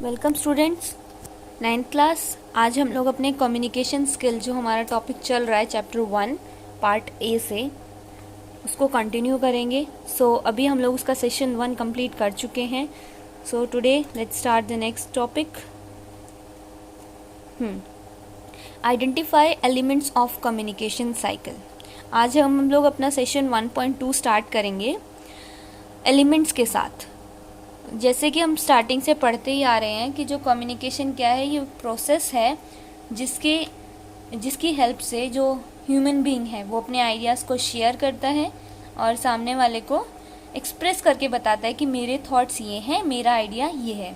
Welcome students, 9th class. आज हम लोग अपने कम्युनिकेशन स्किल जो हमारा टॉपिक चल रहा है चैप्टर 1 पार्ट ए से उसको कंटिन्यू करेंगे। अभी हम लोग उसका सेशन 1 कंप्लीट कर चुके हैं। Today let's start the next topic. Identify elements of communication cycle. आज हम लोग अपना सेशन 1.2 स्टार्ट करेंगे एलिमेंट्स के साथ। जैसे कि हम स्टार्टिंग से पढ़ते ही आ रहे हैं कि जो कम्युनिकेशन क्या है, ये प्रोसेस है जिसकी हेल्प से जो ह्यूमन बीइंग है वो अपने आइडियाज़ को शेयर करता है और सामने वाले को एक्सप्रेस करके बताता है कि मेरे थॉट्स ये हैं, मेरा आइडिया ये है।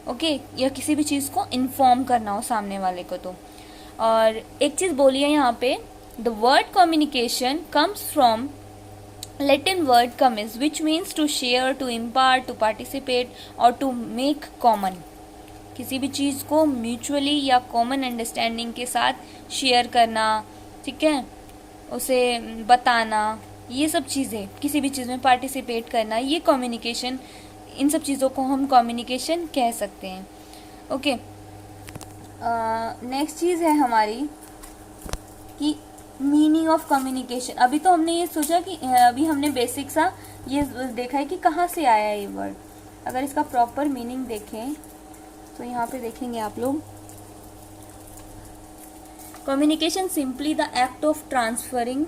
ओके, या किसी भी चीज़ को इन्फॉर्म करना हो सामने वाले को तो। और एक चीज़ बोलिए यहाँ पे, the word communication comes from Latin word commis, which means to share, to impart, to participate or to make common। किसी भी चीज़ को म्यूचुअली या कॉमन अंडरस्टैंडिंग के साथ शेयर करना, ठीक है, उसे बताना, ये सब चीज़ें, किसी भी चीज़ में पार्टिसिपेट करना, ये कम्युनिकेशन, इन सब चीज़ों को हम कम्युनिकेशन कह सकते हैं। ओके, नेक्स्ट चीज़ है हमारी कि मीनिंग ऑफ कम्युनिकेशन। अभी तो हमने ये सोचा कि अभी हमने बेसिक सा ये देखा है कि कहाँ से आया है ये वर्ड। अगर इसका प्रॉपर मीनिंग देखें तो यहाँ पे देखेंगे आप लोग, communication simply the act of transferring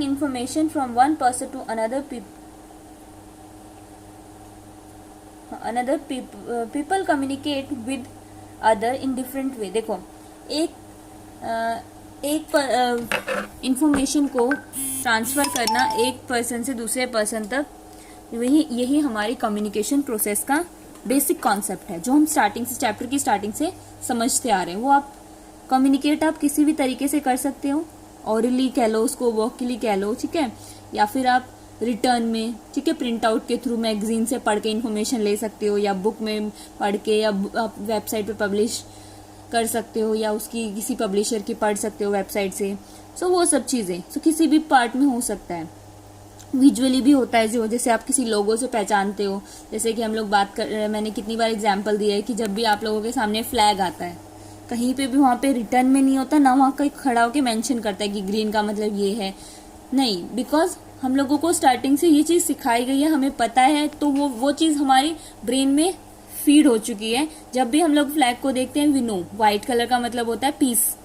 information from one person to another people communicate with other in different way. देखो, एक इंफॉर्मेशन को ट्रांसफ़र करना एक पर्सन से दूसरे पर्सन तक, यही हमारी कम्युनिकेशन प्रोसेस का बेसिक कॉन्सेप्ट है जो हम स्टार्टिंग से, चैप्टर की स्टार्टिंग से समझते आ रहे हैं। वो आप कम्युनिकेट आप किसी भी तरीके से कर सकते हो, ऑरली कह लो उसको, वोकली कह लो, ठीक है, या फिर आप रिटर्न में, ठीक है, प्रिंट आउट के थ्रू मैगजीन से पढ़ के इन्फॉर्मेशन ले सकते हो, या बुक में पढ़ के, या आप वेबसाइट पे पब्लिश कर सकते हो, या उसकी किसी पब्लिशर की पढ़ सकते हो वेबसाइट से। वो सब चीज़ें किसी भी पार्ट में हो सकता है। विजुअली भी होता है, जो जैसे आप किसी लोगों से पहचानते हो, जैसे कि हम लोग बात कर, मैंने कितनी बार एग्जांपल दिया है कि जब भी आप लोगों के सामने फ्लैग आता है, कहीं पे भी वहाँ पे रिटर्न में नहीं होता ना, वहाँ कोई खड़ा होकर मेंशन करता है कि ग्रीन का मतलब ये है, नहीं, बिकॉज हम लोगों को स्टार्टिंग से ये चीज़ सिखाई गई है, हमें पता है, तो वो चीज़ हमारी ब्रेन में फीड हो चुकी है। जब भी हम लोग फ्लैग को देखते हैं, वी नो व्हाइट कलर का मतलब होता है पीस,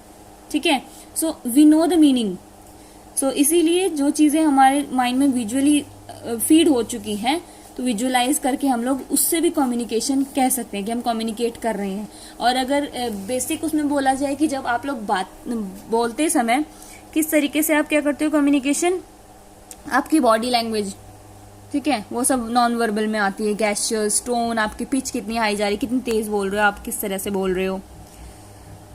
ठीक है, वी नो द मीनिंग। इसीलिए जो चीजें हमारे माइंड में विजुअली फीड हो चुकी हैं, तो विजुअलाइज करके हम लोग उससे भी कम्युनिकेशन कह सकते हैं कि हम कम्युनिकेट कर रहे हैं। और अगर बेसिक उसमें बोला जाए कि जब आप लोग बोलते समय किस तरीके से आप क्या करते हो कम्युनिकेशन, आपकी बॉडी लैंग्वेज, ठीक है, वो सब नॉन वर्बल में आती है, गैस्चर्स, टोन, आपकी पिच कितनी हाई जा रही है, कितनी तेज बोल रहे हो आप, किस तरह से बोल रहे हो।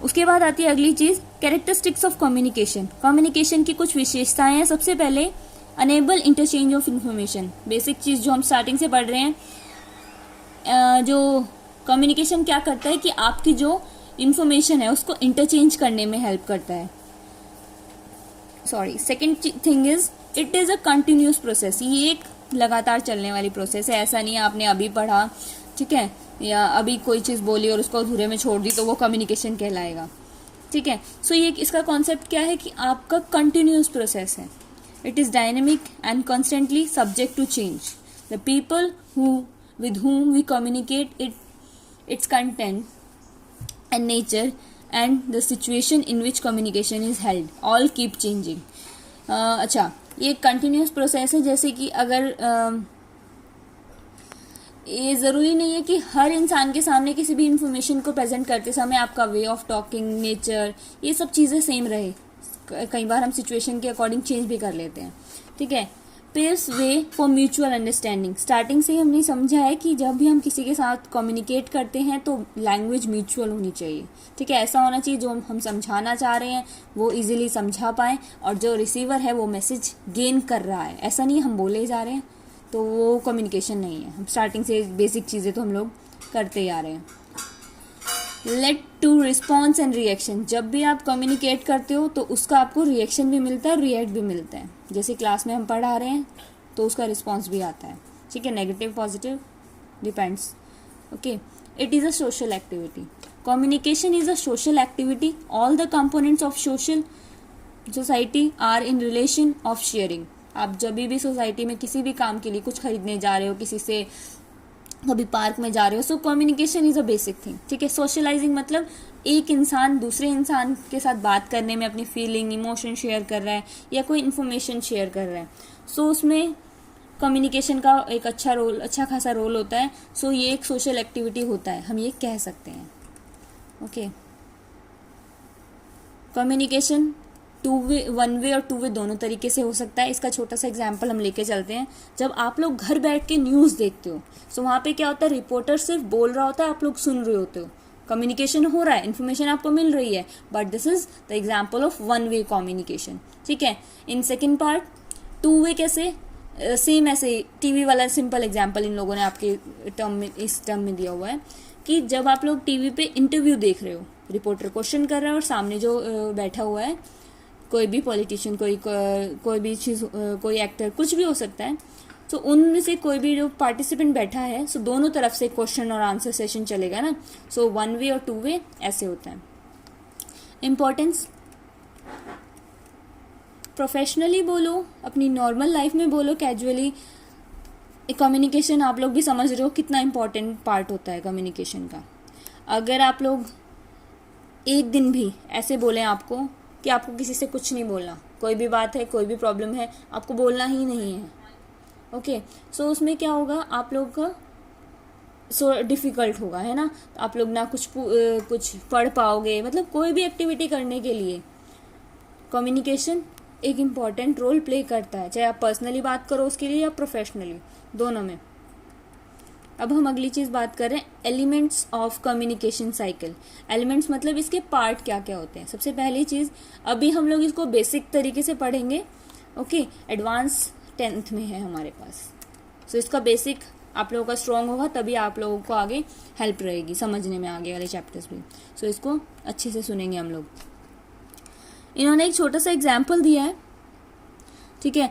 उसके बाद आती है अगली चीज, कैरेक्टरिस्टिक्स ऑफ कम्युनिकेशन। कम्युनिकेशन की कुछ विशेषताएं हैं। सबसे पहले, enable interchange of information. Basic चीज जो हम स्टार्टिंग से पढ़ रहे हैं, जो कम्युनिकेशन क्या करता है कि आपकी जो इंफॉर्मेशन है उसको इंटरचेंज करने में हेल्प करता है। Second thing is, it is a continuous process. ये एक लगातार चलने वाली प्रोसेस है। ऐसा नहीं है आपने अभी पढ़ा, ठीक है, या अभी कोई चीज़ बोली और उसको अधूरे में छोड़ दी तो वो कम्युनिकेशन कहलाएगा, ठीक है। ये इसका कॉन्सेप्ट क्या है कि आपका कंटिन्यूस प्रोसेस है। It is dynamic and constantly subject to change. The people with whom we communicate, its content and nature and the situation in which communication is held all keep changing। अच्छा, ये continuous process है। जैसे कि अगर ये ज़रूरी नहीं है कि हर इंसान के सामने किसी भी इंफॉर्मेशन को प्रेजेंट करते समय आपका वे ऑफ टॉकिंग, नेचर, ये सब चीज़ें सेम रहे। कई बार हम सिचुएशन के अकॉर्डिंग चेंज भी कर लेते हैं, ठीक है। Paves way for mutual understanding. Starting से ही हमने समझा है कि जब भी हम किसी के साथ कम्युनिकेट करते हैं तो लैंग्वेज म्यूचुअल होनी चाहिए, ठीक है। ऐसा होना चाहिए जो हम समझाना चाह रहे हैं वो इजीली समझा पाएँ, और जो रिसीवर है वो मैसेज गेन कर रहा है। ऐसा नहीं हम बोले जा रहे हैं तो वो कम्युनिकेशन नहीं है। हम स्टार्टिंग से बेसिक चीज़ें तो हम लोग करते ही आ रहे हैं। Late to response and reaction. जब भी आप कम्युनिकेट करते हो तो उसका आपको रिएक्शन भी मिलता है और रिएक्ट भी मिलता है। जैसे क्लास में हम पढ़ा रहे हैं तो उसका रिस्पॉन्स भी आता है, ठीक है, negative positive. Depends. Okay, it is a social activity. Communication is a social activity. All the components of social society are in relation of sharing. आप जब भी सोसाइटी में किसी भी काम के लिए कुछ खरीदने जा रहे हो, किसी से कभी पार्क में जा रहे हो, so communication is a basic thing. ठीक है. सोशलाइजिंग मतलब एक इंसान दूसरे इंसान के साथ बात करने में अपनी फीलिंग इमोशन शेयर कर रहा है या कोई इन्फॉर्मेशन शेयर कर रहा है. सो उसमें कम्युनिकेशन का एक अच्छा खासा रोल होता है. सो ये एक सोशल एक्टिविटी होता है, हम ये कह सकते हैं. ओके. कम्युनिकेशन वन वे और टू वे दोनों तरीके से हो सकता है. इसका छोटा सा एग्जांपल हम लेके चलते हैं. जब आप लोग घर बैठ के न्यूज़ देखते हो, सो वहाँ पे क्या होता है, रिपोर्टर सिर्फ बोल रहा होता है, आप लोग सुन रहे होते हो. कम्युनिकेशन हो रहा है, इन्फॉर्मेशन आपको मिल रही है, but this is the example of one way communication. ठीक है. In second part two way कैसे, सेम ऐसे टीवी वाला सिंपल एग्जाम्पल इन लोगों ने आपके टर्म में इस टर्म में दिया हुआ है कि जब आप लोग टीवी पे इंटरव्यू देख रहे हो, रिपोर्टर क्वेश्चन कर रहा है और सामने जो बैठा हुआ है कोई भी पॉलिटिशियन, कोई भी चीज़, कोई एक्टर, कुछ भी हो सकता है. तो उनमें से कोई भी जो पार्टिसिपेंट बैठा है, सो दोनों तरफ से क्वेश्चन और आंसर सेशन चलेगा ना. सो वन वे और टू वे ऐसे होता है. इम्पोर्टेंस, प्रोफेशनली बोलो, अपनी नॉर्मल लाइफ में बोलो, कैजुअली. कम्युनिकेशन आप लोग भी समझ रहे हो कितना इम्पोर्टेंट पार्ट होता है कम्युनिकेशन का. अगर आप लोग एक दिन भी ऐसे बोलें आपको कि आपको किसी से कुछ नहीं बोलना, कोई भी बात है, कोई भी प्रॉब्लम है, आपको बोलना ही नहीं है. ओके. सो उसमें क्या होगा, आप लोग का सो डिफ़िकल्ट होगा, है ना. आप लोग ना कुछ पढ़ पाओगे, मतलब कोई भी एक्टिविटी करने के लिए कम्युनिकेशन एक इम्पॉर्टेंट रोल प्ले करता है, चाहे आप पर्सनली बात करो उसके लिए या प्रोफेशनली, दोनों में. अब हम अगली चीज़ बात कर रहे हैं, elements of communication cycle. Elements मतलब इसके पार्ट क्या क्या होते हैं. सबसे पहली चीज़, अभी हम लोग इसको बेसिक तरीके से पढ़ेंगे. ओके. एडवांस 10th में है हमारे पास. सो इसका बेसिक आप लोगों का स्ट्रॉन्ग होगा, तभी आप लोगों को आगे हेल्प रहेगी समझने में आगे वाले चैप्टर्स भी. सो इसको अच्छे से सुनेंगे हम लोग. इन्होंने एक छोटा सा एग्जाम्पल दिया है. ठीक है.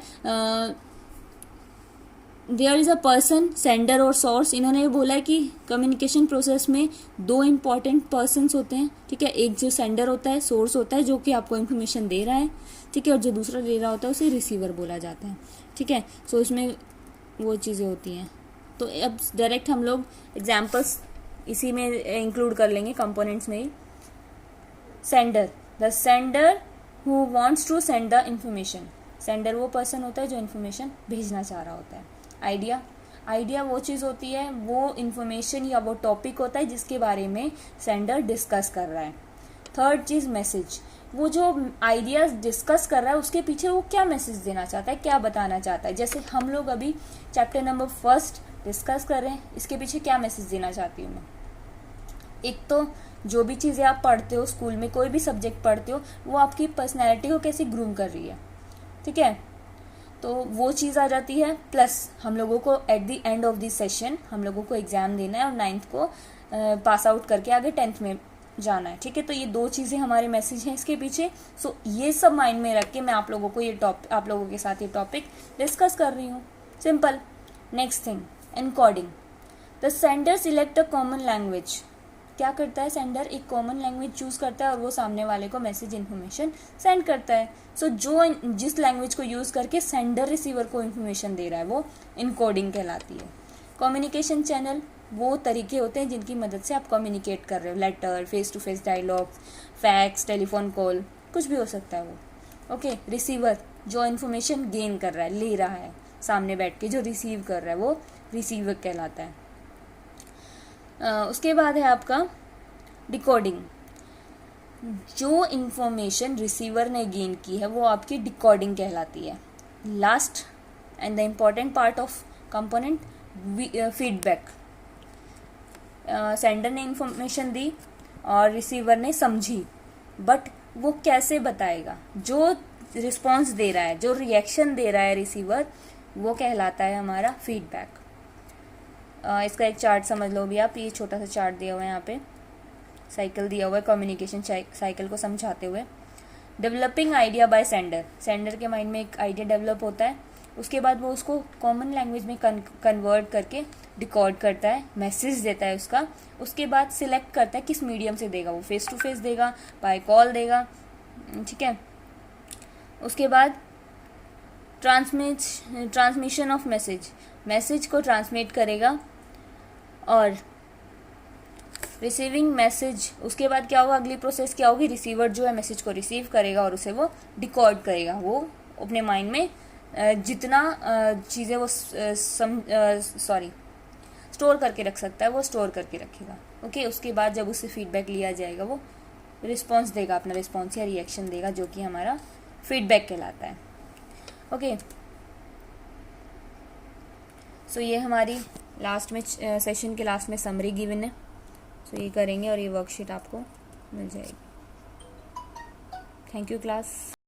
There is a person, sender और सोर्स. इन्होंने ये बोला है कि कम्युनिकेशन प्रोसेस में दो इम्पॉर्टेंट पर्सन्स होते हैं. ठीक है. एक जो सेंडर होता है, सोर्स होता है जो कि आपको इन्फॉर्मेशन दे रहा है. ठीक है. और जो दूसरा दे रहा होता है उसे रिसीवर बोला जाता है. ठीक है. सो इसमें वो चीज़ें होती हैं. तो अब डायरेक्ट हम लोग एग्जाम्पल्स इसी में इंक्लूड कर लेंगे, कंपोनेंट्स में ही. Sender, the sender who wants to send the information. Sender वो पर्सन होता है जो इन्फॉर्मेशन भेजना चाह रहा होता है. आइडिया वो चीज़ होती है, वो इन्फॉर्मेशन या वो टॉपिक होता है जिसके बारे में सेंडर डिस्कस कर रहा है. थर्ड चीज़ मैसेज, वो जो आइडियाज डिस्कस कर रहा है उसके पीछे वो क्या मैसेज देना चाहता है, क्या बताना चाहता है. जैसे हम लोग अभी चैप्टर नंबर 1 डिस्कस कर रहे हैं, इसके पीछे क्या मैसेज देना चाहती हूँ मैं. एक तो जो भी चीज़ें आप पढ़ते हो स्कूल में, कोई भी सब्जेक्ट पढ़ते हो, वो आपकी पर्सनैलिटी को कैसे ग्रूम कर रही है. ठीक है. तो वो चीज़ आ जाती है. प्लस हम लोगों को at the end of this session हम लोगों को एग्ज़ाम देना है और 9th को पास आउट करके आगे 10th में जाना है. ठीक है. तो ये दो चीज़ें हमारे मैसेज हैं इसके पीछे. सो ये सब माइंड में रख के मैं आप लोगों के साथ ये टॉपिक डिस्कस कर रही हूँ. Simple. Next thing, encoding. The sender select a common language. क्या करता है सेंडर, एक कॉमन लैंग्वेज चूज करता है और वो सामने वाले को मैसेज इन्फॉर्मेशन सेंड करता है. सो जिस लैंग्वेज को यूज करके सेंडर रिसीवर को इन्फॉर्मेशन दे रहा है वो इनकोडिंग कहलाती है. कम्युनिकेशन चैनल वो तरीके होते हैं जिनकी मदद से आप कम्युनिकेट कर रहे हो. Letter, face to face dialogue, fax, telephone call, कुछ भी हो सकता है वो. ओके. रिसीवर जो इन्फॉर्मेशन गेन कर रहा है, ले रहा है, सामने बैठ के जो रिसीव कर रहा है वो रिसीवर कहलाता है. उसके बाद है आपका डिकोडिंग. जो इन्फॉर्मेशन रिसीवर ने गेन की है वो आपकी डिकोडिंग कहलाती है. Last and the important part of component, feedback. Sender ने इन्फॉर्मेशन दी और रिसीवर ने समझी, बट वो कैसे बताएगा. जो रिस्पॉन्स दे रहा है, जो रिएक्शन दे रहा है रिसीवर, वो कहलाता है हमारा फीडबैक. इसका एक चार्ट समझ लो भी आप. ये छोटा सा चार्ट दिया हुआ है, यहाँ पे साइकिल दिया हुआ है कम्युनिकेशन साइकिल को समझाते हुए. Developing idea by sender. Sender के माइंड में एक आइडिया डेवलप होता है उसके बाद वो उसको कॉमन लैंग्वेज में कन्वर्ट करके डिकोड करता है, मैसेज देता है उसका। उसके बाद सिलेक्ट करता है किस मीडियम से देगा, वो फेस टू फेस देगा, बाय कॉल देगा, ठीक है। उसके बाद ट्रांसमिशन ऑफ मैसेज को ट्रांसमिट करेगा, और रिसीविंग मैसेज, उसके बाद क्या होगा, अगली प्रोसेस क्या होगी, रिसीवर जो है मैसेज को रिसीव करेगा और उसे वो डिकोड करेगा। वो अपने माइंड में जितना चीज़ें वो स्टोर करके रख सकता है वो स्टोर करके रखेगा। ओके, उसके बाद जब उससे फीडबैक लिया जाएगा वो रिस्पॉन्स देगा, अपना रिस्पॉन्स या रिएक्शन देगा, जो कि हमारा फीडबैक कहलाता है। ओके, सो ये हमारी लास्ट में सेशन के लास्ट में समरी गिवन है। सो ये करेंगे और ये वर्कशीट आपको मिल जाएगी। Thank you class.